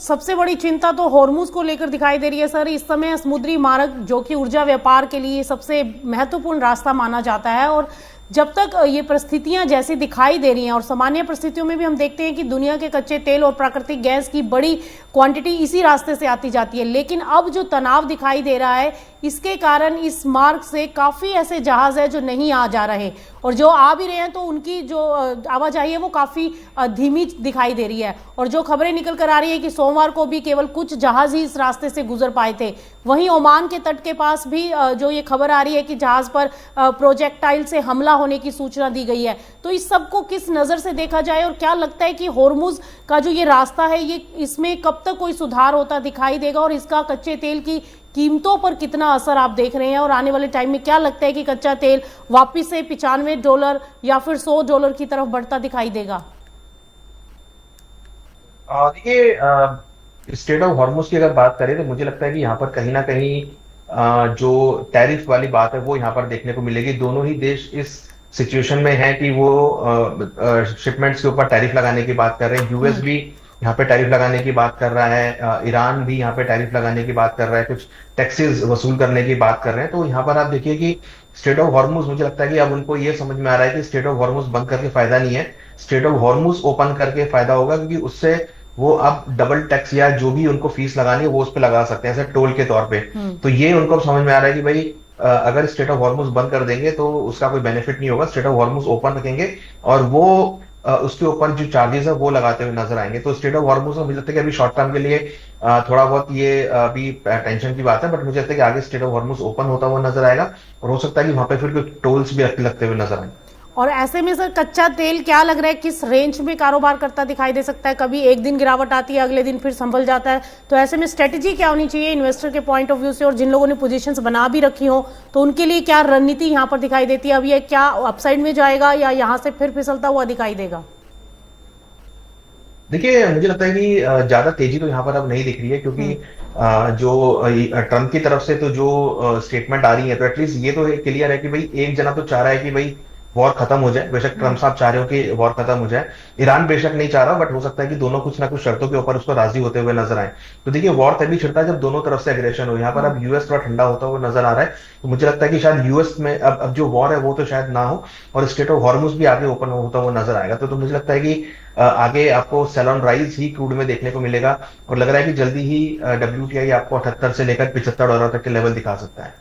सबसे बड़ी चिंता तो हॉर्मुज को लेकर दिखाई दे रही है सर। इस समय समुद्री मार्ग जो कि ऊर्जा व्यापार के लिए सबसे महत्वपूर्ण रास्ता माना जाता है, और जब तक ये परिस्थितियां जैसी दिखाई दे रही हैं, और सामान्य परिस्थितियों में भी हम देखते हैं कि दुनिया के कच्चे तेल और प्राकृतिक गैस की बड़ी क्वांटिटी इसी रास्ते से आती जाती है, लेकिन अब जो तनाव दिखाई दे रहा है इसके कारण इस मार्ग से काफ़ी ऐसे जहाज है जो नहीं आ जा रहे, और जो आ भी रहे हैं तो उनकी जो आवाजाही है वो काफ़ी धीमी दिखाई दे रही है। और जो खबरें निकल कर आ रही है कि सोमवार को भी केवल कुछ जहाज ही इस रास्ते से गुजर पाए थे। वहीं ओमान के तट के पास भी जो ये खबर आ रही है कि जहाज पर प्रोजेक्टाइल से हमला होने की सूचना दी गई है। तो इस सब को किस नज़र से देखा जाए, और क्या लगता है कि हॉर्मुज का जो ये रास्ता है ये इसमें कब तक कोई सुधार होता दिखाई देगा, और इसका कच्चे तेल की कीमतों पर कितना असर आप देख रहे हैं, और आने वाले टाइम में क्या लगता है कि कच्चा तेल वापस से $95 या फिर $100 की तरफ बढ़ता दिखाई देगा? देखिए, स्टेट ऑफ हॉर्मुज की अगर बात करें तो मुझे लगता है कि यहाँ पर कहीं ना कहीं जो टैरिफ वाली बात है वो यहाँ पर देखने को मिलेगी। दोनों ही देश इस सिचुएशन में है कि वो शिपमेंट्स के ऊपर टैरिफ लगाने की बात कर रहे हैं। यूएस भी यहाँ पे टैरिफ लगाने की बात कर रहा है, ईरान भी यहाँ पे टैरिफ लगाने की बात कर रहा है, कुछ टैक्सेस वसूल करने की बात कर रहे हैं। तो यहाँ पर आप देखिए कि स्टेट ऑफ हॉर्मुज, मुझे लगता है कि अब उनको ये समझ में आ रहा है कि स्टेट ऑफ हॉर्मुज बंद करके फायदा नहीं है, स्टेट ऑफ हॉर्मुज ओपन करके फायदा होगा, क्योंकि उससे वो अब डबल टैक्स या जो भी उनको फीस लगानी है वो उस पर लगा सकते हैं, ऐसे टोल के तौर पे। तो ये उनको समझ में आ रहा है कि भाई अगर स्टेट ऑफ हॉर्मुज बंद कर देंगे तो उसका कोई बेनिफिट नहीं होगा, स्टेट ऑफ हॉर्मुज ओपन रखेंगे और वो उसके ऊपर जो चार्जेस है वो लगाते हुए नजर आएंगे। तो स्टेट ऑफ हॉर्मुज मुझे लगता है कि अभी शॉर्ट टर्म के लिए थोड़ा बहुत ये अभी टेंशन की बात है, बट मुझे लगता है कि आगे स्टेट ऑफ हॉर्मुज ओपन होता हुआ नजर आएगा, और हो सकता है कि वहां पे फिर कुछ टोल्स भी लगते हुए नजर आए। और ऐसे में सर कच्चा तेल क्या लग रहा है किस रेंज में कारोबार करता दिखाई दे सकता है? कभी एक दिन गिरावट आती है, अगले दिन फिर संभल जाता है। तो ऐसे में स्ट्रेटेजी क्या होनी चाहिए इन्वेस्टर के पॉइंट ऑफ व्यू से, और जिन लोगों ने पोजीशंस बना भी रखी हो तो उनके लिए क्या रणनीति यहाँ पर दिखाई देती है? अब ये क्या अपसाइड में जाएगा या यहाँ से फिर फिसलता हुआ दिखाई देगा? देखिए, मुझे लगता है कि ज्यादा तेजी तो यहाँ पर अब नहीं दिख रही है, क्योंकि जो ट्रम्प की तरफ से तो जो स्टेटमेंट आ रही है तो एटलीस्ट ये तो क्लियर है कि भाई एक जना तो चाह रहा है कि भाई वॉर खत्म हो जाए। बेशक ट्रम्प साहब चाह रहे हो कि वॉर खत्म हो जाए, ईरान बेशक नहीं चाह रहा, बट हो सकता है कि दोनों कुछ ना कुछ शर्तों के ऊपर उसको राजी होते हुए नजर आए। तो देखिए, वॉर तभी छिड़ता है जब दोनों तरफ से एग्रेशन हो। यहाँ पर अब यूएस थोड़ा ठंडा होता हुआ नजर आ रहा है, तो मुझे लगता है कि शायद यूएस में अब जो वॉर है वो तो शायद ना हो, और स्टेट ऑफ हॉर्मुज भी आगे ओपन होता हुआ नजर आएगा। तो मुझे लगता है कि आगे आपको सेलॉन राइज ही क्रूड में देखने को मिलेगा, और लग रहा है कि जल्दी ही WTI आपको 78 से लेकर $75 तक के लेवल दिखा सकता है।